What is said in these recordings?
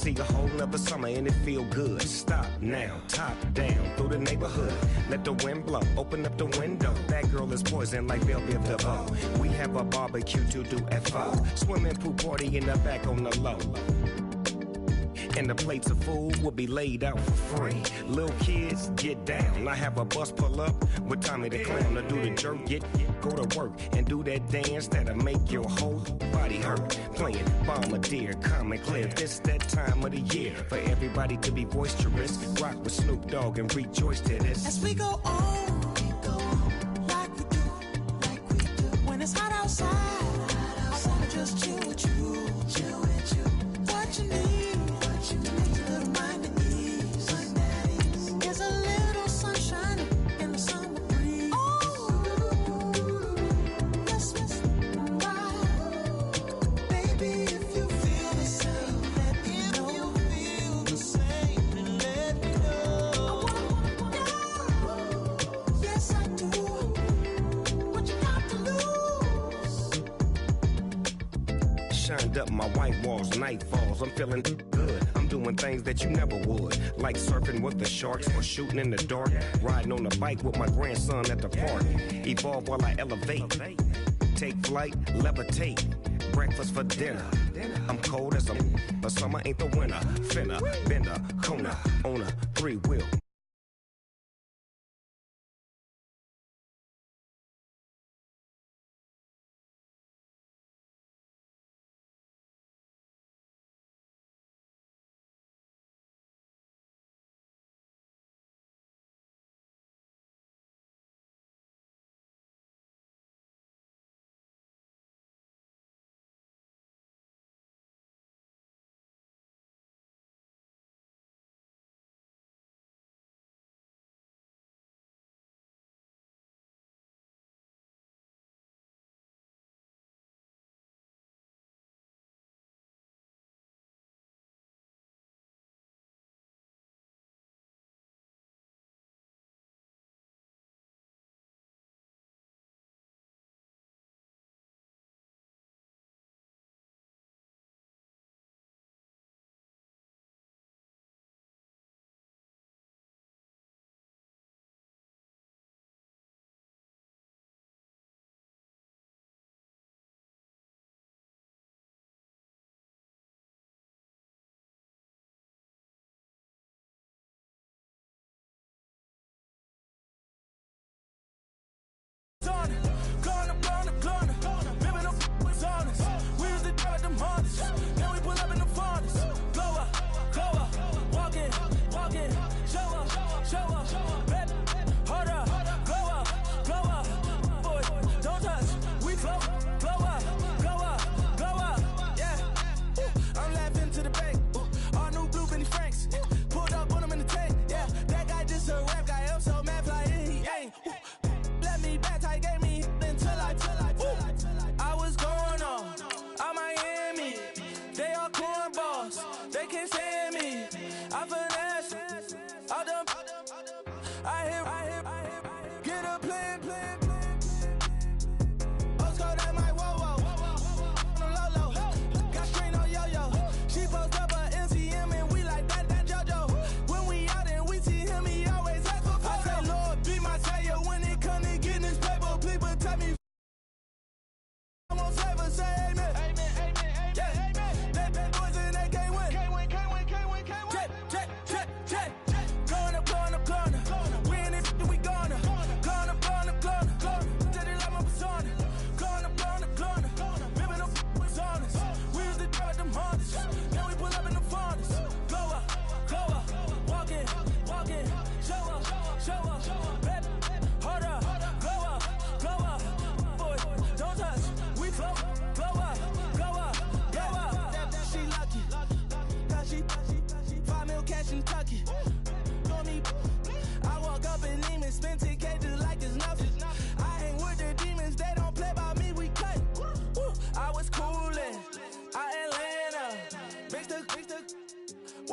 See a whole nother summer and it feel good. Stop now, top down through the neighborhood. Let the wind blow, open up the window. That girl is poison like Belleville DeVoe. We have a barbecue to do at 4. Swimming pool party in the back on the low. And the plates of food will be laid out for free. Little kids, get down. I have a bus pull up with Tommy the Clown to do the jerk, go to work and do that dance that'll make your whole body hurt. Playing Bombardier, Common Clear. This that time of the year for everybody to be boisterous. Rock with Snoop Dogg and rejoice to this. As we go on, like we do, when it's hot outside. I wanna just chill with you. What you need. A little mind at ease. There's a little sunshine in the summer breeze. Oh, yes, right. Baby, if you feel the same, let me know. If you feel the same, then let me know. I wanna know. Yes, I do. What you got to lose? Shined up my white walls, night falls. I'm feeling good. Doing things that you never would, like surfing with the sharks or shooting in the dark, riding on a bike with my grandson at the park. Evolve while I elevate, take flight, levitate, breakfast for dinner. I'm cold as but summer ain't the winter. Finna, bender, Kona, on a 3-wheel.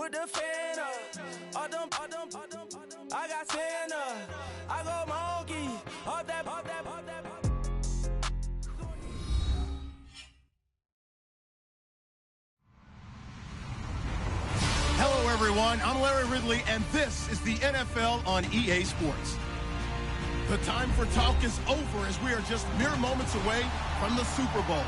with the fan up. All them, I got Santa. I go monkey. All that. everyone. I'm Larry Ridley, and this is the NFL on EA Sports. The time for talk is over as we are just mere moments away from the Super Bowl.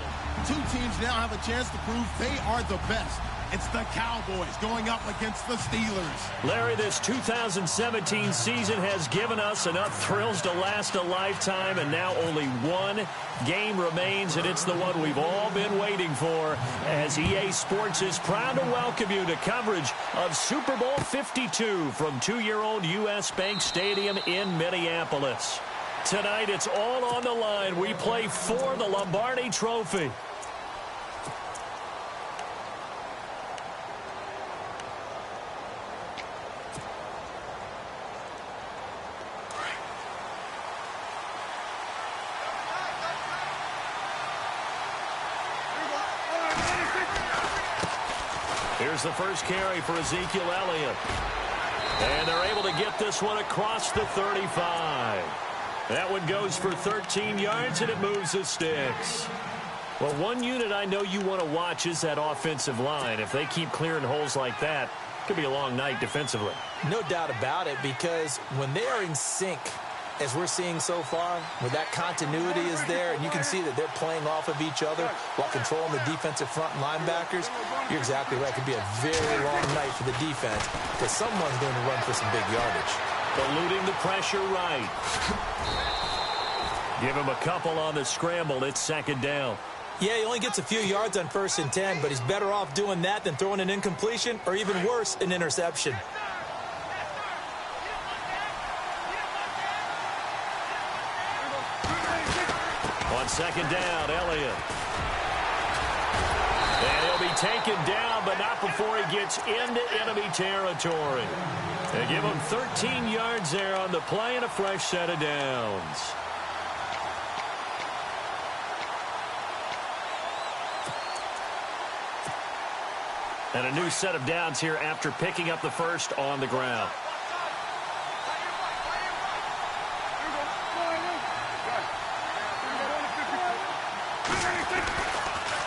Two teams now have a chance to prove they are the best. It's the Cowboys going up against the Steelers. Larry, this 2017 season has given us enough thrills to last a lifetime, and now only one game remains, and it's the one we've all been waiting for, as EA Sports is proud to welcome you to coverage of Super Bowl 52 from two-year-old U.S. Bank Stadium in Minneapolis. Tonight, it's all on the line. We play for the Lombardi Trophy. Here's the first carry for Ezekiel Elliott. And they're able to get this one across the 35. That one goes for 13 yards, and it moves the sticks. Well, one unit I know you want to watch is that offensive line. If they keep clearing holes like that, it could be a long night defensively. No doubt about it, because when they are in sync, as we're seeing so far, where that continuity is there, and you can see that they're playing off of each other while controlling the defensive front linebackers, you're exactly right. It could be a very long night for the defense because someone's going to run for some big yardage. Eluding the pressure right. Give him a couple on the scramble. It's second down. Yeah, he only gets a few yards on 1st and 10, but he's better off doing that than throwing an incompletion or even worse, an interception. On second down, Elliott. And he'll be taken down, but not before he gets into enemy territory. They give him 13 yards there on the play and a fresh set of downs. And a new set of downs here after picking up the first on the ground.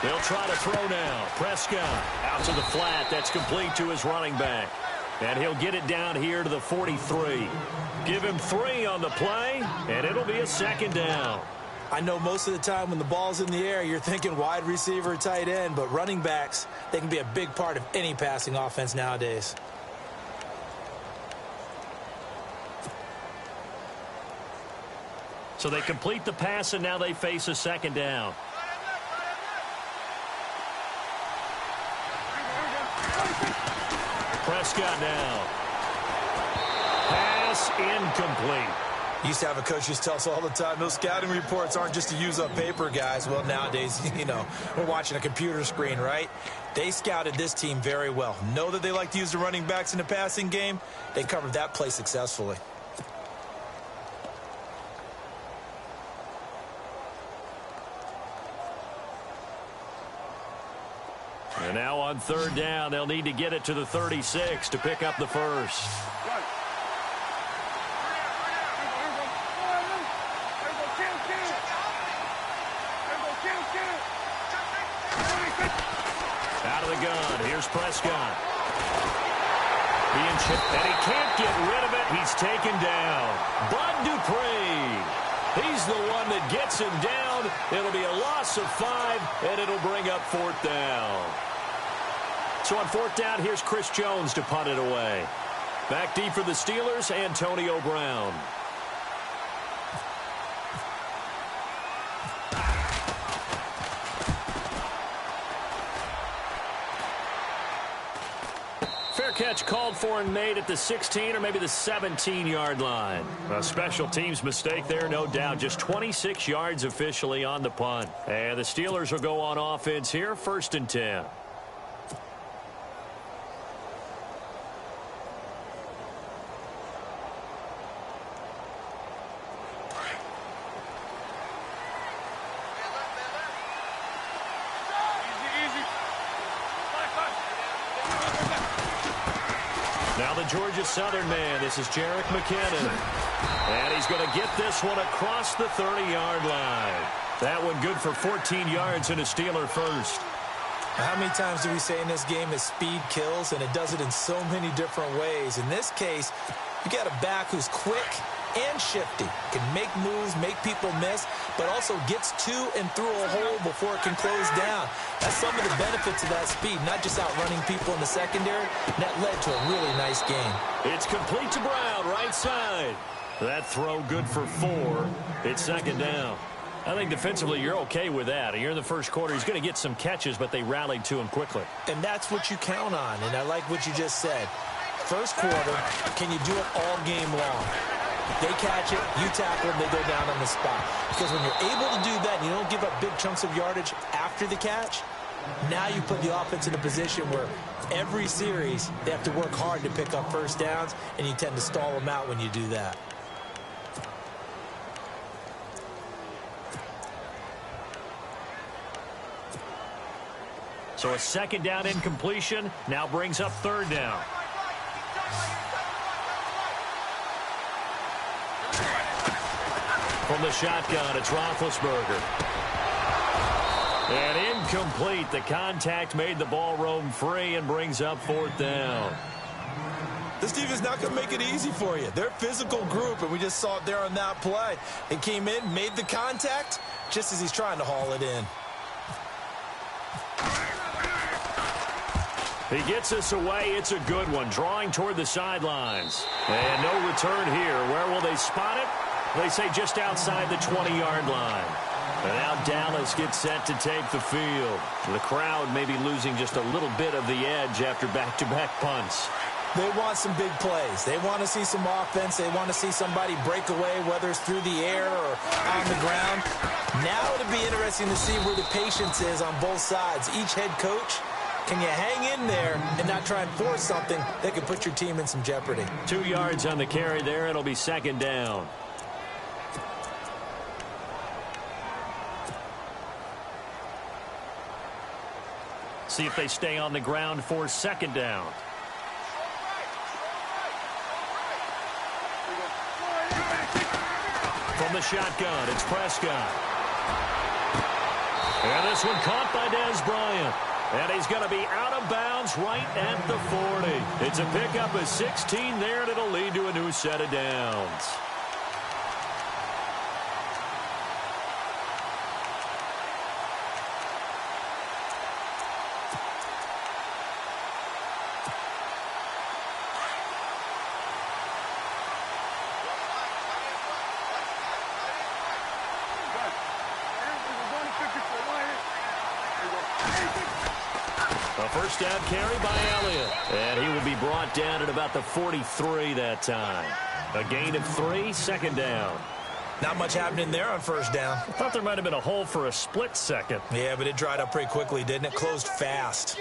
They'll try to throw now. Prescott out to the flat. That's complete to his running back. And he'll get it down here to the 43. Give him 3 on the play, and it'll be a second down. I know most of the time when the ball's in the air, you're thinking wide receiver, tight end, but running backs, they can be a big part of any passing offense nowadays. So they complete the pass, and now they face a second down. Prescott now. Pass incomplete. Used to have a coach used to tell us all the time, those scouting reports aren't just to use up paper, guys. Well, nowadays, you know, we're watching a computer screen, right? They scouted this team very well. Know that they like to use the running backs in the passing game. They covered that play successfully. And now on third down, they'll need to get it to the 36 to pick up the first. Out of the gun, here's Prescott. Being chipped, and he can't get rid of it. He's taken down. Bud Dupree. He's the one that gets him down. It'll be a loss of 5, and it'll bring up 4th down. So on 4th down, here's Chris Jones to punt it away. Back deep for the Steelers, Antonio Brown. Fair catch called for and made at the 16 or maybe the 17-yard line. A special teams mistake there, no doubt. Just 26 yards officially on the punt. And the Steelers will go on offense here, 1st and 10. Now the Georgia Southern man, this is Jerick McKinnon. And he's going to get this one across the 30-yard line. That one good for 14 yards and a Steeler first. How many times do we say in this game that speed kills, and it does it in so many different ways? In this case, you got a back who's quick and shifty, can make moves, make people miss, but also gets to and through a hole before it can close down. That's some of the benefits of that speed, not just outrunning people in the secondary. That led to a really nice game. It's complete to Brown, right side. That throw good for 4. It's second down. I think defensively you're okay with that. Here in the first quarter, he's going to get some catches, but they rallied to him quickly. And that's what you count on, and I like what you just said. First quarter, can you do it all game long? They catch it, you tackle them, they go down on the spot. Because when you're able to do that and you don't give up big chunks of yardage after the catch, now you put the offense in a position where every series they have to work hard to pick up first downs, and you tend to stall them out when you do that. So a second down incompletion now brings up third down. From the shotgun, it's Roethlisberger. And incomplete. The contact made the ball roam free and brings up fourth down. This defense is not going to make it easy for you. They're a physical group, and we just saw it there on that play. It came in, made the contact, just as he's trying to haul it in. He gets us away. It's a good one. Drawing toward the sidelines. And no return here. Where will they spot it? They say just outside the 20-yard line. And now Dallas gets set to take the field. The crowd may be losing just a little bit of the edge after back-to-back punts. They want some big plays. They want to see some offense. They want to see somebody break away, whether it's through the air or on the ground. Now it'll be interesting to see where the patience is on both sides. Each head coach, can you hang in there and not try and force something that could put your team in some jeopardy? 2 yards on the carry there. It'll be second down. See if they stay on the ground for second down. From the shotgun, it's Prescott. And this one caught by Dez Bryant. And he's going to be out of bounds right at the 40. It's a pickup of 16 there, and it'll lead to a new set of downs. A first down carry by Elliott. And he will be brought down at about the 43 that time. A gain of 3, second down. Not much happening there on first down. I thought there might have been a hole for a split second. Yeah, but it dried up pretty quickly, didn't it? Closed fast.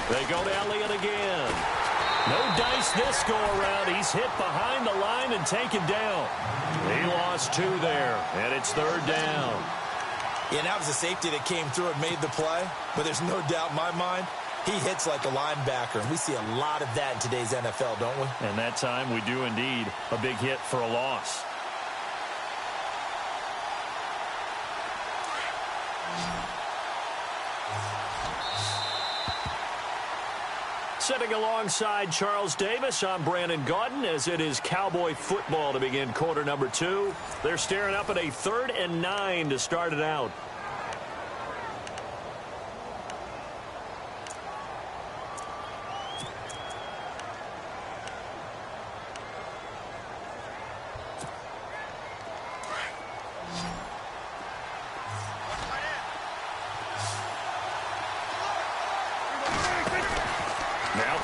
They go to Elliott again. No dice this go-around. He's hit behind the line and taken down. He lost 2 there, and it's third down. Yeah, that was a safety that came through and made the play, but there's no doubt in my mind he hits like a linebacker, and we see a lot of that in today's NFL, don't we? And that time we do indeed. A big hit for a loss. Sitting alongside Charles Davis, I'm Brandon Gaudin, as it is Cowboy football to begin quarter number 2. They're staring up at a 3rd and 9 to start it out.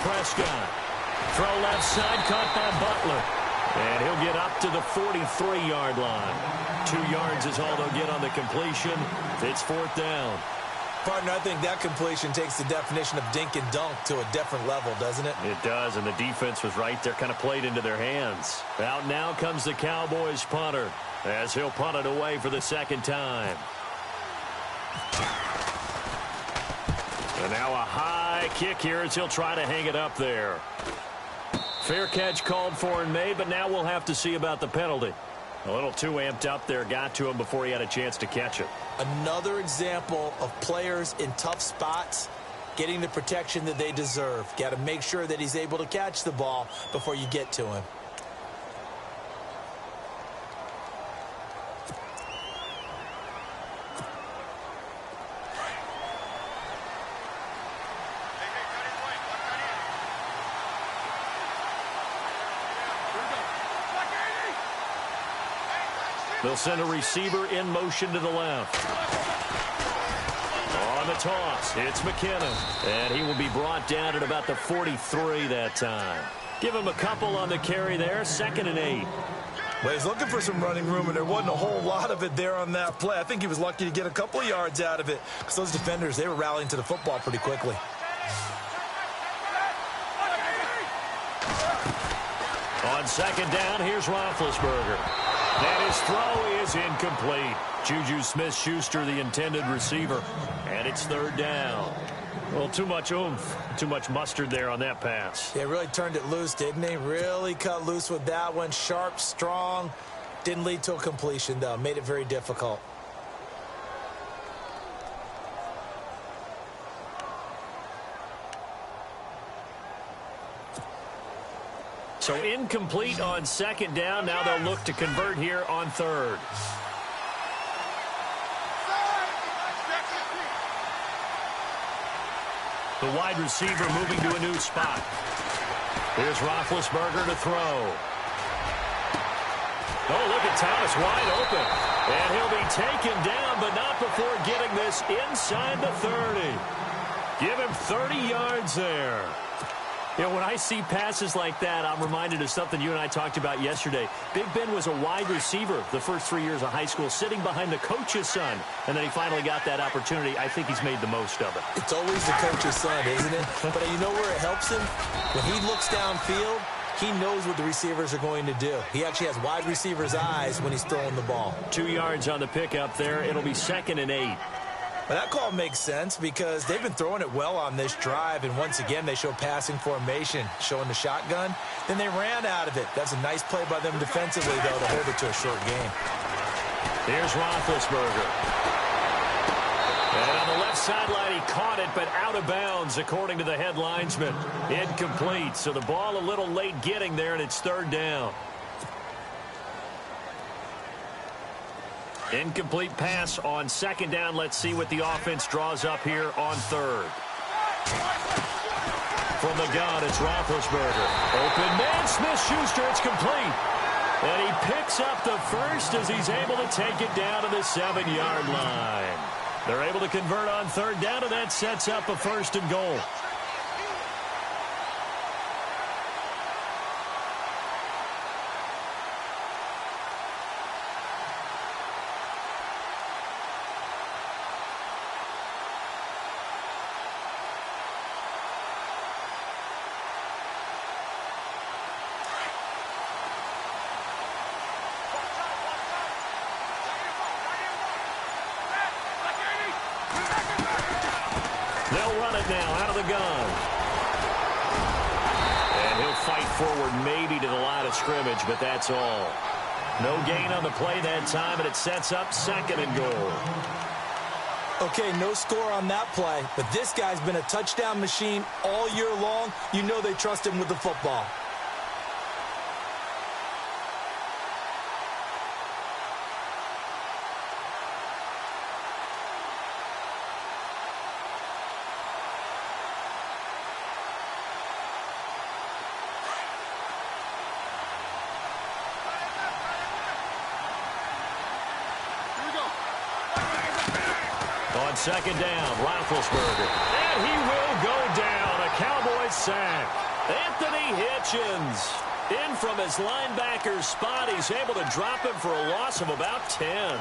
Prescott. Throw left side, caught by Butler. And he'll get up to the 43-yard line. 2 yards is all they'll get on the completion. It's fourth down. Partner, I think that completion takes the definition of dink and dunk to a different level, doesn't it? It does, and the defense was right there, kind of played into their hands. Out now comes the Cowboys punter, as he'll punt it away for the second time. And now a high kick here as he'll try to hang it up there. Fair catch called for and made, but now we'll have to see about the penalty. A little too amped up there, got to him before he had a chance to catch it. Another example of players in tough spots getting the protection that they deserve. Got to make sure that he's able to catch the ball before you get to him. They'll send a receiver in motion to the left. On the toss, it's McKinnon. And he will be brought down at about the 43 that time. Give him a couple on the carry there, 2nd and 8. Well, he's looking for some running room, and there wasn't a whole lot of it there on that play. I think he was lucky to get a couple of yards out of it because those defenders, they were rallying to the football pretty quickly. On 2nd down, here's Roethlisberger. And his throw is incomplete. Juju Smith-Schuster, the intended receiver. And it's 3rd down. Well, too much oomph, too much mustard there on that pass. Yeah, really turned it loose, didn't he? Really cut loose with that one. Sharp, strong. Didn't lead to a completion, though. Made it very difficult. So incomplete on 2nd down. Now they'll look to convert here on 3rd. The wide receiver moving to a new spot. Here's Roethlisberger to throw. Oh, look at Thomas wide open. And he'll be taken down, but not before getting this inside the 30. Give him 30 yards there. You know, when I see passes like that, I'm reminded of something you and I talked about yesterday. Big Ben was a wide receiver the first 3 years of high school, sitting behind the coach's son, and then he finally got that opportunity. I think he's made the most of it. It's always the coach's son, isn't it? But you know where it helps him? When he looks downfield, he knows what the receivers are going to do. He actually has wide receivers' eyes when he's throwing the ball. 2 yards on the pickup there. It'll be 2nd and 8. Well, that call makes sense because they've been throwing it well on this drive, and once again, they show passing formation, showing the shotgun. Then they ran out of it. That's a nice play by them defensively, though, to hold it to a short game. Here's Roethlisberger. And on the left sideline, he caught it, but out of bounds, according to the head linesman. Incomplete, so the ball a little late getting there, and it's 3rd down. Incomplete pass on 2nd down. Let's see what the offense draws up here on 3rd. From the gun, it's Roethlisberger. Open man, Smith-Schuster, it's complete. And he picks up the first as he's able to take it down to the 7-yard line. They're able to convert on 3rd down, and that sets up a 1st and goal. They'll run it now out of the gun. And he'll fight forward maybe to the line of scrimmage, but that's all. No gain on the play that time, and it sets up 2nd and goal. Okay, no score on that play, but this guy's been a touchdown machine all year long. You know they trust him with the football. On 2nd down, Roethlisberger. And he will go down. A Cowboys sack. Anthony Hitchens in from his linebacker's spot. He's able to drop him for a loss of about 10.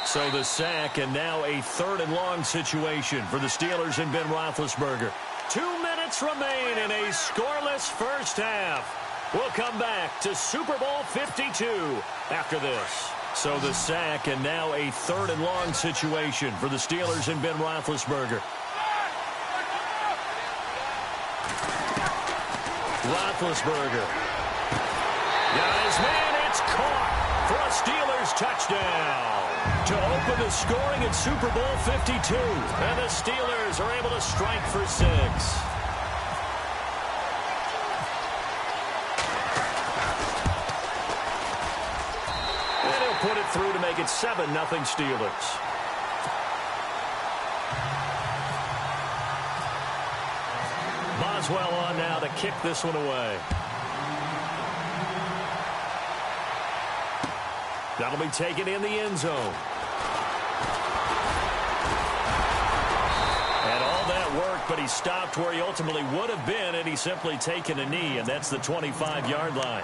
So the sack, and now a 3rd and long situation for the Steelers and Ben Roethlisberger. 2 minutes remain in a scoreless first half. We'll come back to Super Bowl 52 after this. So the sack, and now a 3rd and long situation for the Steelers and Ben Roethlisberger. Roethlisberger. Got his man. It's caught for a Steelers touchdown to open the scoring at Super Bowl 52. And the Steelers are able to strike for 6. And he'll put it through to make it 7-0 Steelers. Boswell on now to kick this one away. That'll be taken in the end zone. And all that work, but he stopped where he ultimately would have been, and he's simply taken a knee, and that's the 25-yard line.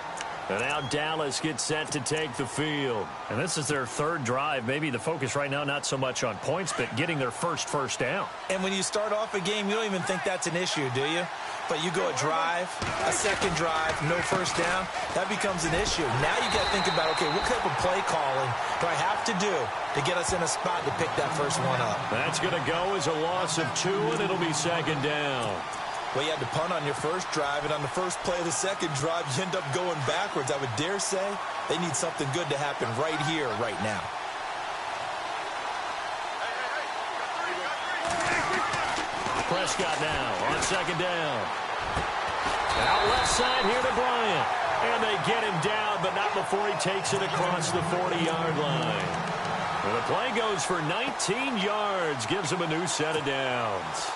And now Dallas gets set to take the field. And this is their third drive. Maybe the focus right now not so much on points, but getting their first down. And when you start off a game, you don't even think that's an issue, do you? But you go a drive, a second drive, no first down, that becomes an issue. Now you got to think about, okay, what type of play calling do I have to do to get us in a spot to pick that first one up? That's going to go as a loss of 2, and it'll be second down. Well, you had to punt on your first drive, and on the first play of the second drive, you end up going backwards. I would dare say they need something good to happen right here, right now. Prescott now on second down. Out left side here to Bryant. And they get him down, but not before he takes it across the 40-yard line. And the play goes for 19 yards, gives him a new set of downs.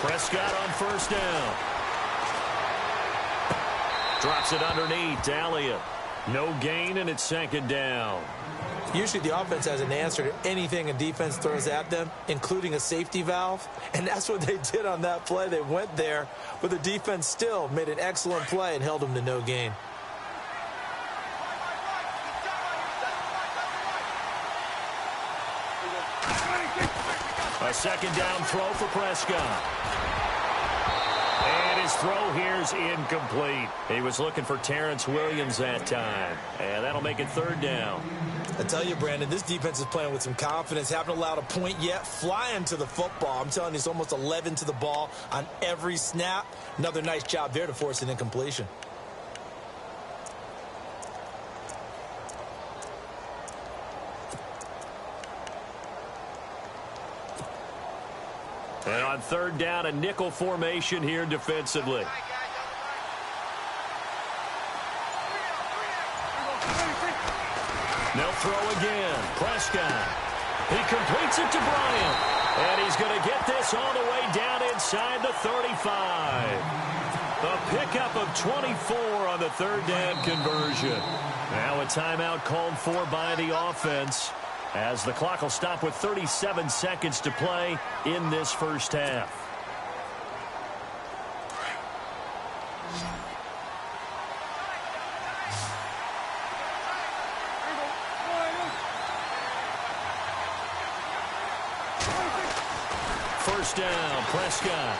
Prescott on first down. Drops it underneath. Elliott. No gain, and it's second down. Usually the offense has an answer to anything a defense throws at them, including a safety valve. And that's what they did on that play. They went there, but the defense still made an excellent play and held them to no gain. A second down throw for Prescott. And his throw here's incomplete. He was looking for Terrence Williams that time. And that'll make it third down. I tell you, Brandon, this defense is playing with some confidence. Haven't allowed a point yet. Flying to the football. I'm telling you, it's almost 11 to the ball on every snap. Another nice job there to force an incompletion. And on third down, a nickel formation here defensively. They'll throw again. Prescott. He completes it to Bryant. And he's going to get this all the way down inside the 35. A pickup of 24 on the third down conversion. Now a timeout called for by the offense, as the clock will stop with 37 seconds to play in this first half. First down, Prescott.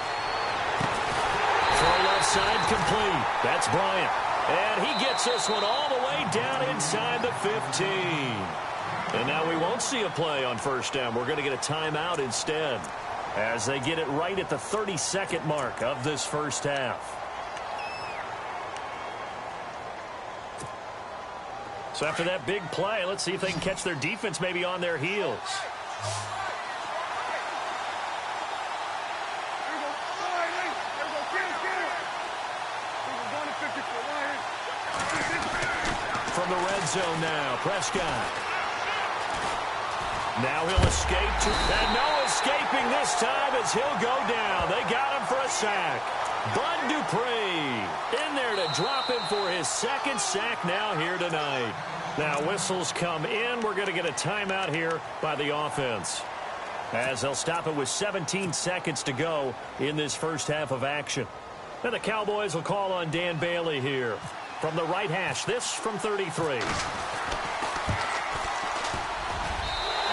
Throw left side complete. That's Bryant. And he gets this one all the way down inside the 15. And now we won't see a play on first down. We're going to get a timeout instead, as they get it right at the 30-second mark of this first half. So after that big play, let's see if they can catch their defense maybe on their heels. From the red zone now, Prescott. Now he'll escape and no escaping this time as he'll go down. They got him for a sack. Bud Dupree in there to drop him for his second sack now here tonight. Now whistles come in. We're going to get a timeout here by the offense, as they'll stop it with 17 seconds to go in this first half of action. Now the Cowboys will call on Dan Bailey here from the right hash. This from 33.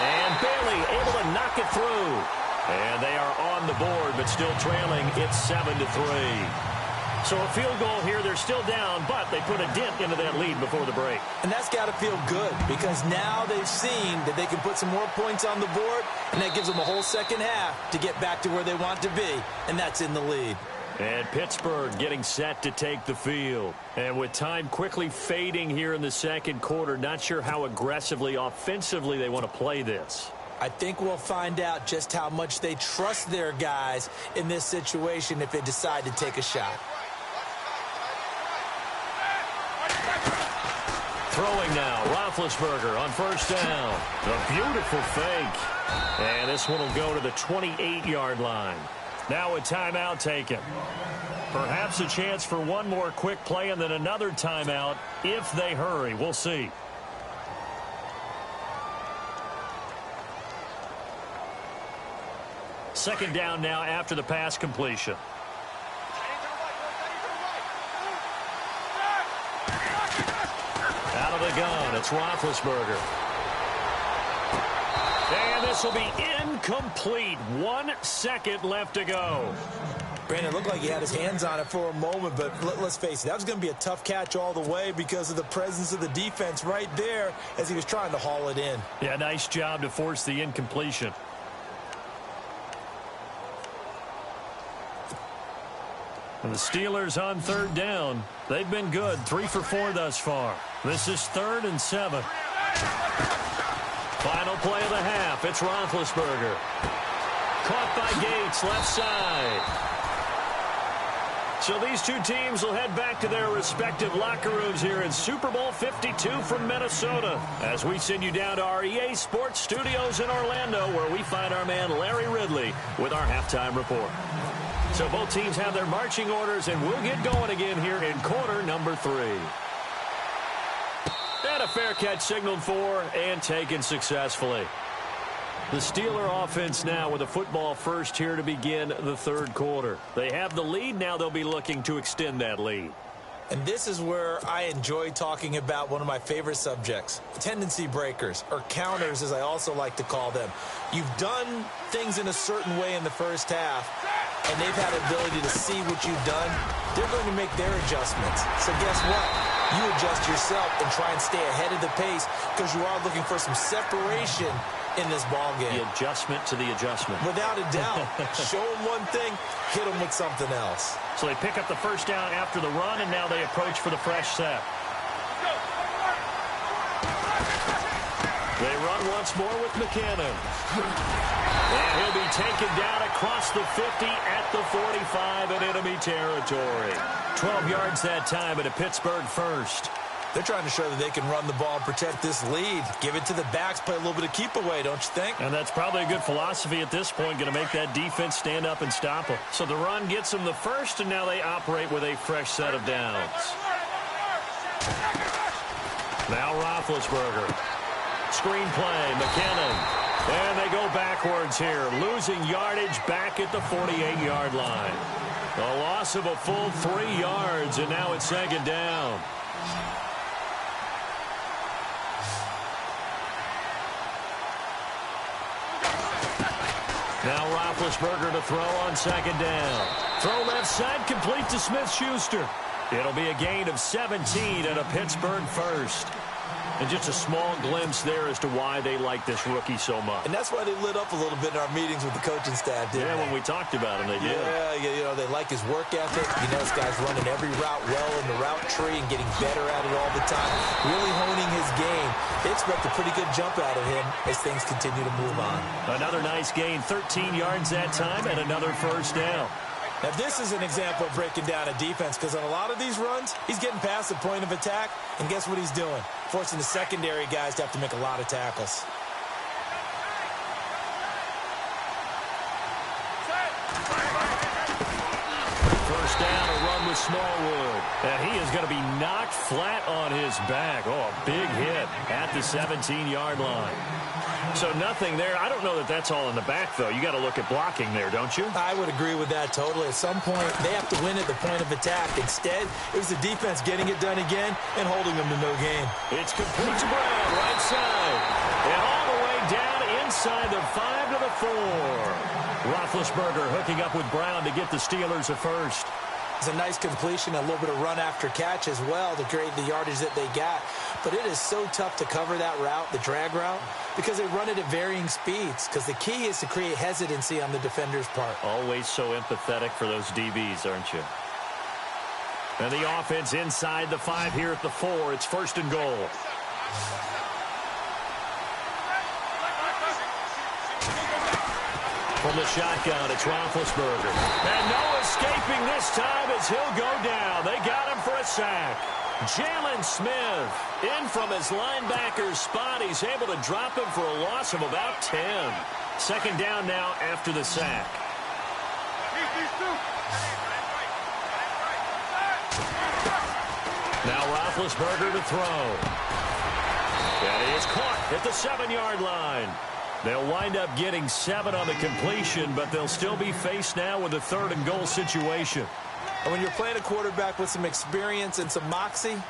And Bailey able to knock it through. And they are on the board, but still trailing. It's 7-3. So a field goal here, they're still down, but they put a dent into that lead before the break. And that's got to feel good because now they've seen that they can put some more points on the board, and that gives them a whole second half to get back to where they want to be, and that's in the lead. And Pittsburgh getting set to take the field. And with time quickly fading here in the second quarter, not sure how aggressively, offensively they want to play this. I think we'll find out just how much they trust their guys in this situation if they decide to take a shot. Throwing now, Roethlisberger on first down. A beautiful fake. And this one will go to the 28-yard line. Now a timeout taken. Perhaps a chance for one more quick play and then another timeout if they hurry. We'll see. Second down now after the pass completion. Out of the gun, it's Roethlisberger. And this will be incomplete. 1 second left to go. Brandon, it looked like he had his hands on it for a moment, but let's face it, that was going to be a tough catch all the way because of the presence of the defense right there as he was trying to haul it in. Yeah, nice job to force the incompletion. And the Steelers on third down. They've been good. 3 for 4 thus far. This is 3rd and 7. Final play of the half. It's Roethlisberger. Caught by Gates, left side. So these two teams will head back to their respective locker rooms here in Super Bowl 52 from Minnesota as we send you down to our EA Sports Studios in Orlando where we find our man Larry Ridley with our halftime report. So both teams have their marching orders, and we'll get going again here in quarter number 3. And a fair catch signaled for and taken successfully. The Steeler offense now with a football first here to begin the third quarter. They have the lead. Now they'll be looking to extend that lead. And this is where I enjoy talking about one of my favorite subjects, tendency breakers, or counters as I also like to call them. You've done things in a certain way in the first half, and they've had the ability to see what you've done. They're going to make their adjustments. So guess what? You adjust yourself and try and stay ahead of the pace because you are looking for some separation in this ball game. The adjustment to the adjustment. Without a doubt. Show them one thing, hit them with something else. So they pick up the first down after the run, and now they approach for the fresh set. They run once more with McKinnon. And he'll be taken down across the 50 at the 45 in enemy territory. 12 yards that time at a Pittsburgh first. They're trying to show that they can run the ball and protect this lead. Give it to the backs, play a little bit of keep away, don't you think? And that's probably a good philosophy at this point, going to make that defense stand up and stop them. So the run gets them the first, and now they operate with a fresh set of downs. Now Roethlisberger. Screen play, McKinnon. And they go backwards here, losing yardage back at the 48-yard line. A loss of a full 3 yards, and now it's second down. Now Roethlisberger to throw on second down. Throw left side, complete to Smith-Schuster. It'll be a gain of 17 and a Pittsburgh first. And just a small glimpse there as to why they like this rookie so much. And that's why they lit up a little bit in our meetings with the coaching staff, didn't they? Yeah, when we talked about him, they did. Yeah, you know, they like his work ethic. You know, this guy's running every route well in the route tree and getting better at it all the time. Really honing his game. They expect a pretty good jump out of him as things continue to move on. Another nice gain, 13 yards that time, and another first down. Now, this is an example of breaking down a defense because on a lot of these runs, he's getting past the point of attack, and guess what he's doing? Forcing the secondary guys to have to make a lot of tackles. First down, a run with Smallwood. And he is going to be knocked flat on his back. Oh, a big hit at the 17-yard line. So nothing there. I don't know that that's all in the back, though. You got to look at blocking there, don't you? I would agree with that totally. At some point, they have to win at the point of attack. Instead, it was the defense getting it done again and holding them to no gain. It's complete to Brown, right side. And all the way down inside the 5 to the 4. Roethlisberger hooking up with Brown to get the Steelers a first. It's a nice completion, a little bit of run after catch as well to create the yardage that they got. But it is so tough to cover that route, the drag route, because they run it at varying speeds. Because the key is to create hesitancy on the defender's part. Always so empathetic for those DBs, aren't you? And the offense inside the 5 here at the 4. It's 1st and goal. From the shotgun, it's Roethlisberger. And no escaping this time as he'll go down. They got him for a sack. Jalen Smith in from his linebacker's spot. He's able to drop him for a loss of about 10. 2nd down now after the sack. Now Roethlisberger to throw. And he is caught at the 7-yard line. They'll wind up getting 7 on the completion, but they'll still be faced now with a 3rd and goal situation. And when you're playing a quarterback with some experience and some moxie,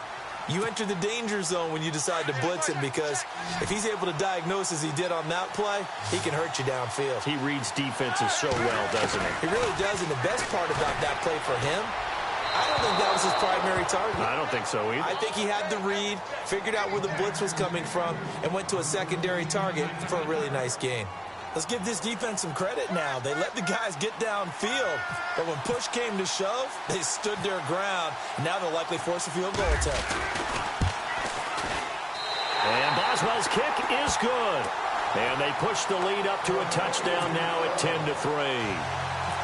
you enter the danger zone when you decide to blitz him, because if he's able to diagnose as he did on that play, he can hurt you downfield. He reads defenses so well, doesn't he? He really does, and the best part about that play for him, I don't think that was his primary target. I don't think so either. I think he had the read, figured out where the blitz was coming from, and went to a secondary target for a really nice gain. Let's give this defense some credit now. They let the guys get downfield, but when push came to shove, they stood their ground, and now they'll likely force a field goal attempt. And Boswell's kick is good. And they push the lead up to a touchdown now at 10-3.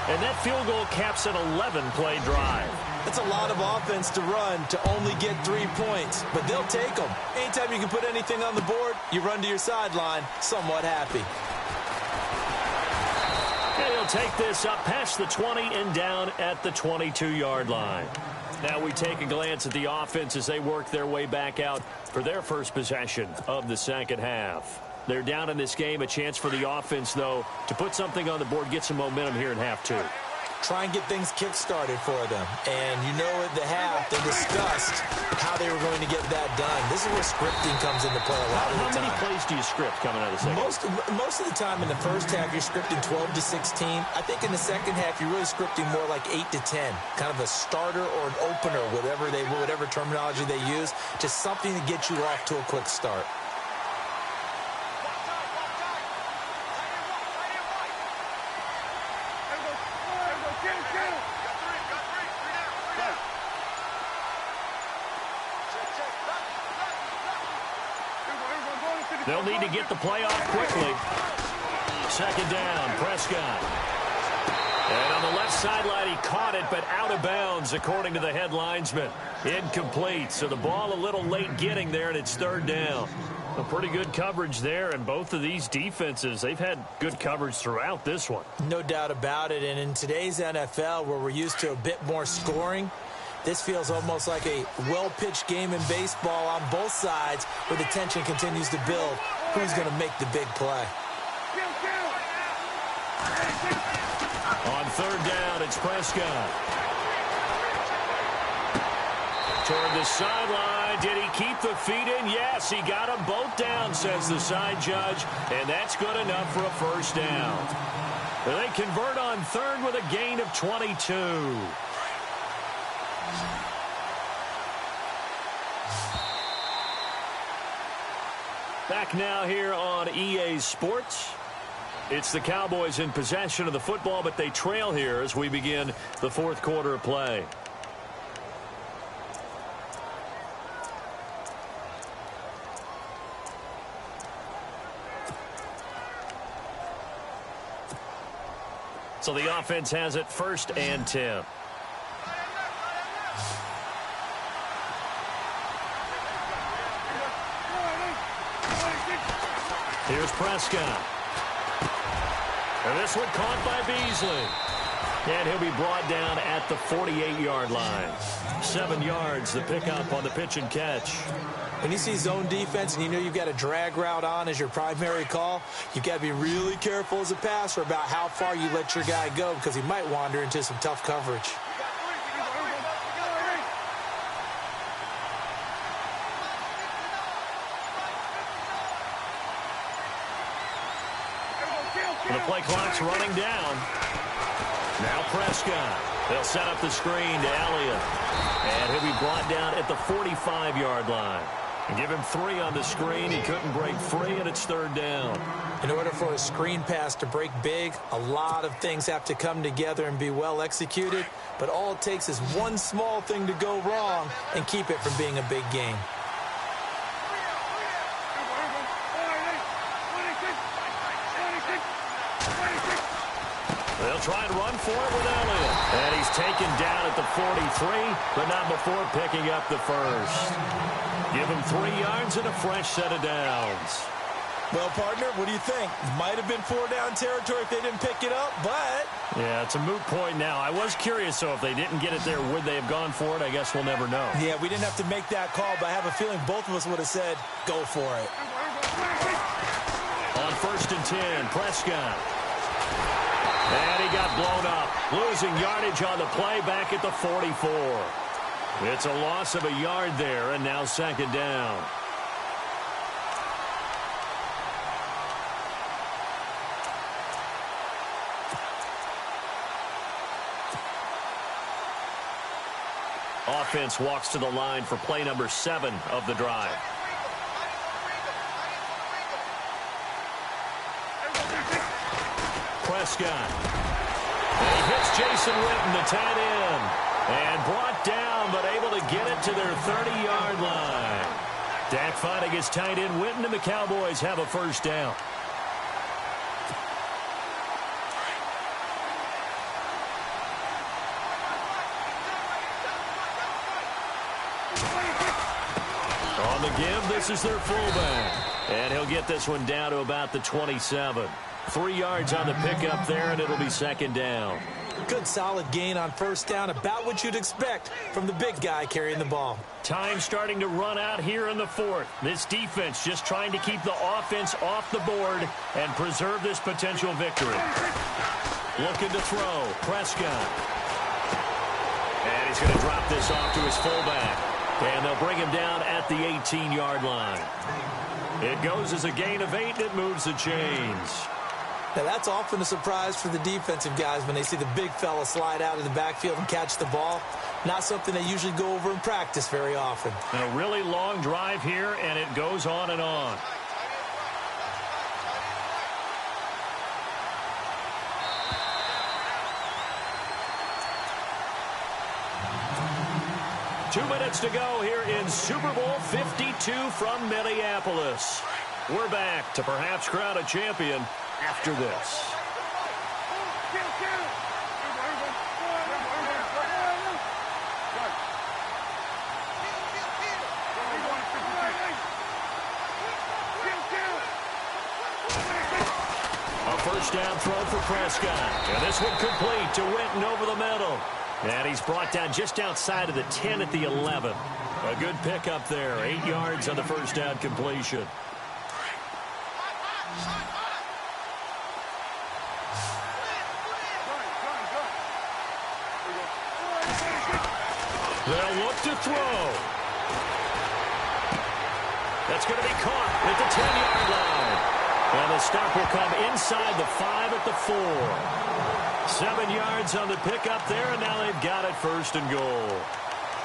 And that field goal caps an 11-play drive. That's a lot of offense to run to only get 3 points, but they'll take them. Anytime you can put anything on the board, you run to your sideline somewhat happy. And he'll take this up past the 20 and down at the 22-yard line. Now we take a glance at the offense as they work their way back out for their first possession of the 2nd half. They're down in this game. A chance for the offense, though, to put something on the board, get some momentum here in half 2. Try and get things kick-started for them. And you know at the half, they discussed how they were going to get that done. This is where scripting comes into play a lot of the time. How many plays do you script coming out of the second? Most of the time in the first half, you're scripting 12 to 16. I think in the second half, you're really scripting more like 8 to 10. Kind of a starter or an opener, whatever terminology they use. Just something to get you off to a quick start. They'll need to get the play off quickly. 2nd down, Prescott. And on the left sideline, he caught it, but out of bounds, according to the head linesman. Incomplete, so the ball a little late getting there, and it's 3rd down. A pretty good coverage there, and both of these defenses, they've had good coverage throughout this one. No doubt about it, and in today's NFL, where we're used to a bit more scoring, this feels almost like a well-pitched game in baseball on both sides where the tension continues to build. Who's going to make the big play? On 3rd down, it's Prescott. Toward the sideline. Did he keep the feet in? Yes, he got them both down, says the side judge, and that's good enough for a 1st down. They convert on 3rd with a gain of 22. Back now here on EA Sports. It's the Cowboys in possession of the football, but they trail here as we begin the 4th quarter of play. So the offense has it 1st and 10. Here's Prescott. And this one caught by Beasley. And he'll be brought down at the 48-yard line. 7 yards, the pickup on the pitch and catch. When you see zone defense and you know you've got a drag route on as your primary call, you've got to be really careful as a passer about how far you let your guy go, because he might wander into some tough coverage. The play clock's running down. Now Prescott. They'll set up the screen to Elliott. And he'll be brought down at the 45-yard line. And give him 3 on the screen. He couldn't break free, and it's 3rd down. In order for a screen pass to break big, a lot of things have to come together and be well executed. But all it takes is one small thing to go wrong and keep it from being a big game. They'll try and run for it with Elliott. And he's taken down at the 43, but not before picking up the first. Give him 3 yards and a fresh set of downs. Well, partner, what do you think? Might have been 4-down territory if they didn't pick it up, but... Yeah, it's a moot point now. I was curious, so if they didn't get it there, would they have gone for it? I guess we'll never know. Yeah, we didn't have to make that call, but I have a feeling both of us would have said, go for it. On 1st and 10, Prescott. And he got blown up, losing yardage on the play back at the 44. It's a loss of a yard there, and now 2nd down. Offense walks to the line for play number 7 of the drive. Prescott. And he hits Jason Witten, the tight end. And brought down, but able to get it to their 30-yard line. Dak finding his tight end Witten, and the Cowboys have a 1st down. On the give, this is their fullback. And he'll get this one down to about the 27. 3 yards on the pickup there, and it'll be 2nd down. Good solid gain on 1st down, about what you'd expect from the big guy carrying the ball. Time starting to run out here in the 4th. This defense just trying to keep the offense off the board and preserve this potential victory. Looking to throw, Prescott. And he's going to drop this off to his fullback. And they'll bring him down at the 18-yard line. It goes as a gain of 8, and it moves the chains. Now, that's often a surprise for the defensive guys when they see the big fella slide out of the backfield and catch the ball. Not something they usually go over in practice very often. And a really long drive here, and it goes on and on. Two minutes to go here in Super Bowl 52 from Minneapolis. We're back to perhaps crown a champion after this. A 1st down throw for Prescott. And this one complete to Witten over the middle. And he's brought down just outside of the 10 at the 11. A good pickup there. 8 yards on the 1st down completion. They'll look to throw. That's going to be caught at the 10-yard line. And the stop will come inside the 5 at the 4. 7 yards on the pickup there, and now they've got it 1st and goal.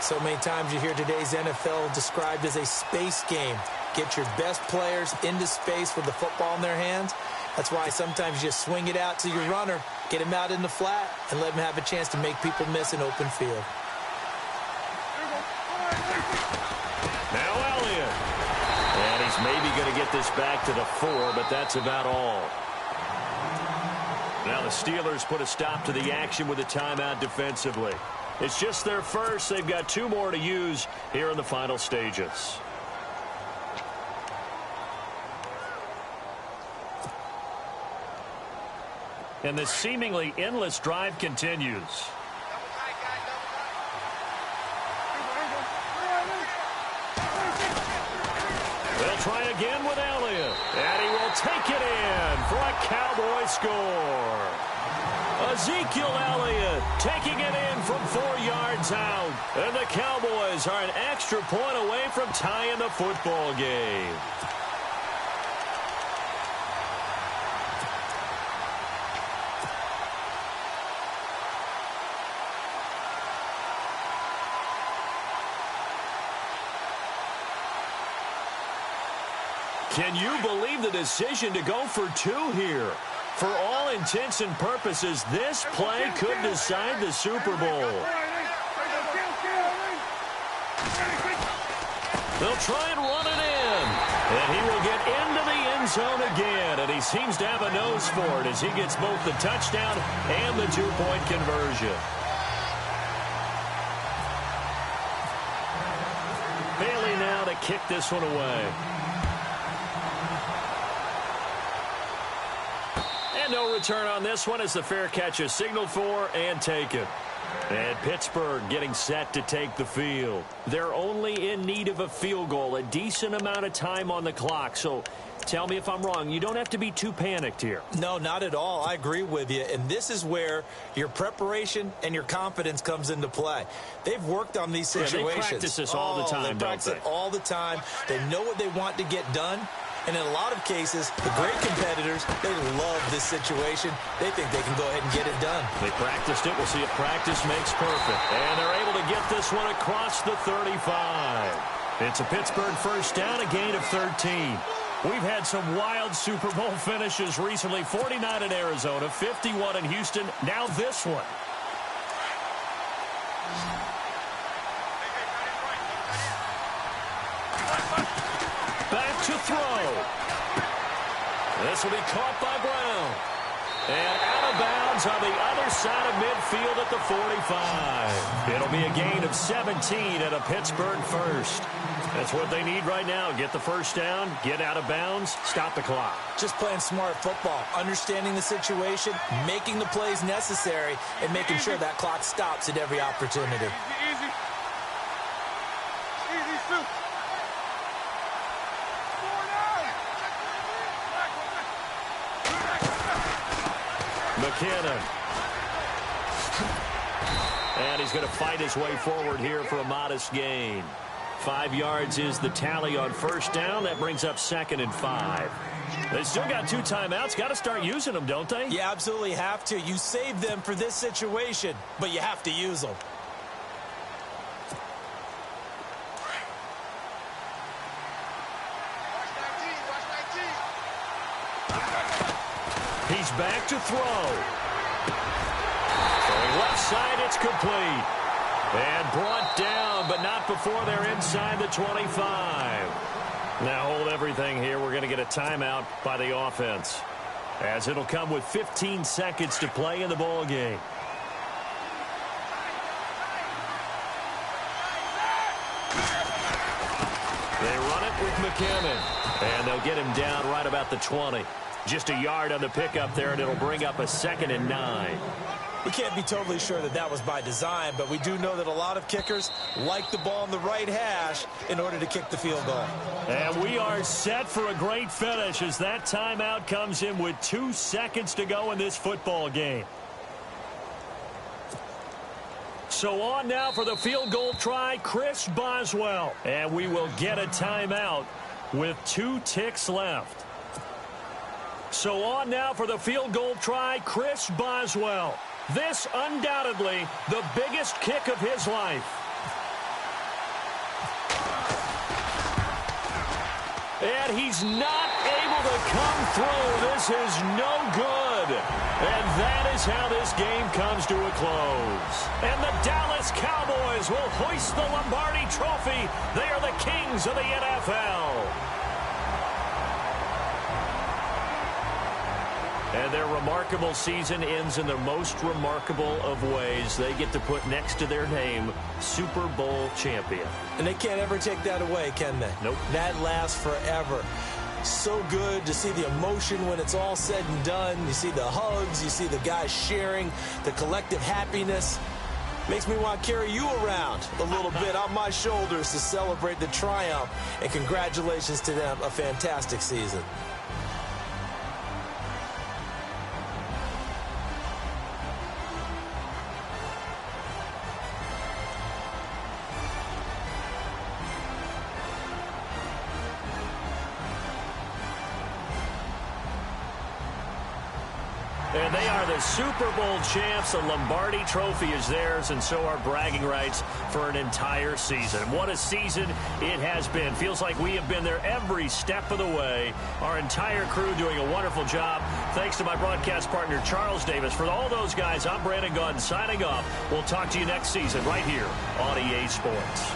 So many times you hear today's NFL described as a space game. Get your best players into space with the football in their hands. That's why sometimes you just swing it out to your runner, get him out in the flat, and let him have a chance to make people miss an open field. Now Elliott. And he's maybe going to get this back to the 4, but that's about all. Now the Steelers put a stop to the action with a timeout defensively. It's just their first. They've got 2 more to use here in the final stages. And the seemingly endless drive continues. They'll try again with Elliott. And he will take it in for a Cowboy score. Ezekiel Elliott taking it in from 4 yards out. And the Cowboys are an extra point away from tying the football game. Can you believe the decision to go for 2 here? For all intents and purposes, this play could decide the Super Bowl. They'll try and run it in. And he will get into the end zone again. And he seems to have a nose for it as he gets both the touchdown and the 2-point conversion. Bailey now to kick this one away. And no return on this one as the fair catch is signaled for and taken. And Pittsburgh getting set to take the field. They're only in need of a field goal, a decent amount of time on the clock. So tell me if I'm wrong. You don't have to be too panicked here. No, not at all. I agree with you. And this is where your preparation and your confidence comes into play. They've worked on these situations. Yeah, they practice this all the time, they practice it all the time. They know what they want to get done. And in a lot of cases, the great competitors, they love this situation. They think they can go ahead and get it done. They practiced it. We'll see if practice makes perfect. And they're able to get this one across the 35. It's a Pittsburgh first down, a gain of 13. We've had some wild Super Bowl finishes recently. 49 in Arizona, 51 in Houston, now this one. Back to throw. This will be caught by Brown. And out of bounds on the other side of midfield at the 45. It'll be a gain of 17 at a Pittsburgh first. That's what they need right now. Get the first down, get out of bounds, stop the clock. Just playing smart football, understanding the situation, making the plays necessary, and making sure that clock stops at every opportunity. McKinnon. And he's going to fight his way forward here for a modest gain. 5 yards is the tally on first down. That brings up 2nd and 5. They still got 2 timeouts. Got to start using them, don't they? You absolutely have to. You save them for this situation, but you have to use them. He's back to throw. Throwing left side, it's complete. And brought down, but not before they're inside the 25. Now hold everything here. We're going to get a timeout by the offense, as it'll come with 15 seconds to play in the ball game. They run it with McKinnon, and they'll get him down right about the 20. Just a yard on the pickup there, and it'll bring up a 2nd and 9. We can't be totally sure that that was by design, but we do know that a lot of kickers like the ball in the right hash in order to kick the field goal. And we are set for a great finish as that timeout comes in with 2 seconds to go in this football game. So on now for the field goal try, Chris Boswell. And we will get a timeout with 2 ticks left. So on now for the field goal try, Chris Boswell. This undoubtedly the biggest kick of his life. And he's not able to come through. This is no good. And that is how this game comes to a close. And the Dallas Cowboys will hoist the Lombardi Trophy. They are the kings of the NFL. And their remarkable season ends in the most remarkable of ways. They get to put next to their name, Super Bowl champion. And they can't ever take that away, can they? Nope. That lasts forever. So good to see the emotion when it's all said and done. You see the hugs. You see the guys sharing, the collective happiness. Makes me want to carry you around a little bit on my shoulders to celebrate the triumph. And congratulations to them. A fantastic season. And they are the Super Bowl champs. The Lombardi Trophy is theirs, and so are bragging rights for an entire season. What a season it has been. Feels like we have been there every step of the way. Our entire crew doing a wonderful job. Thanks to my broadcast partner, Charles Davis. For all those guys, I'm Brandon Gaudin signing off. We'll talk to you next season right here on EA Sports.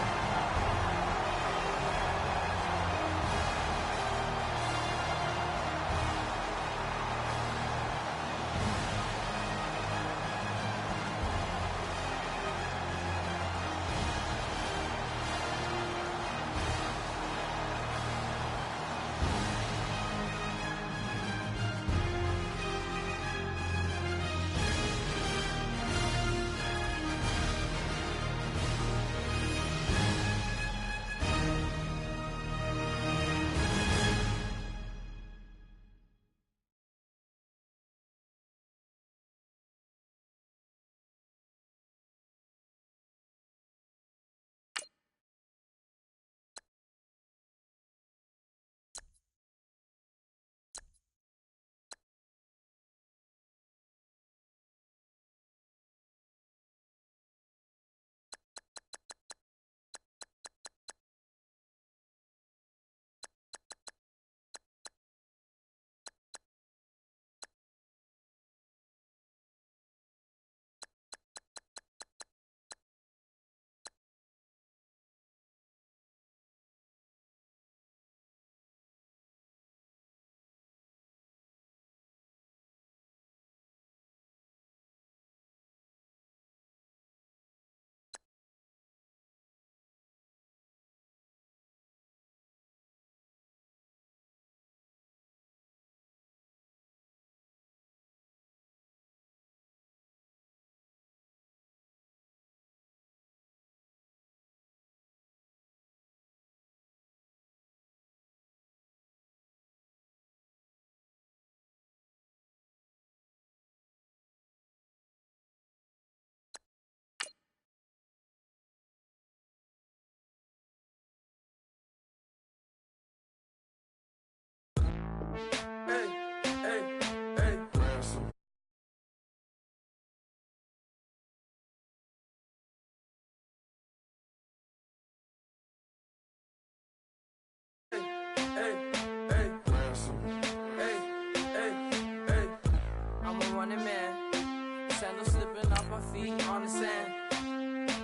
I'm a running man, sandals slipping off my feet on the sand,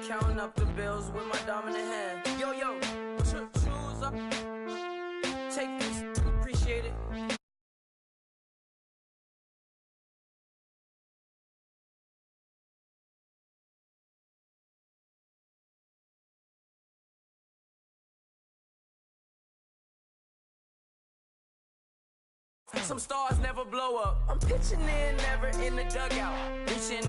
counting up the bills with my dominant hand. Yo, choose up, take this, appreciate it. Some stars never blow up. I'm pitching in, never in the dugout. Reaching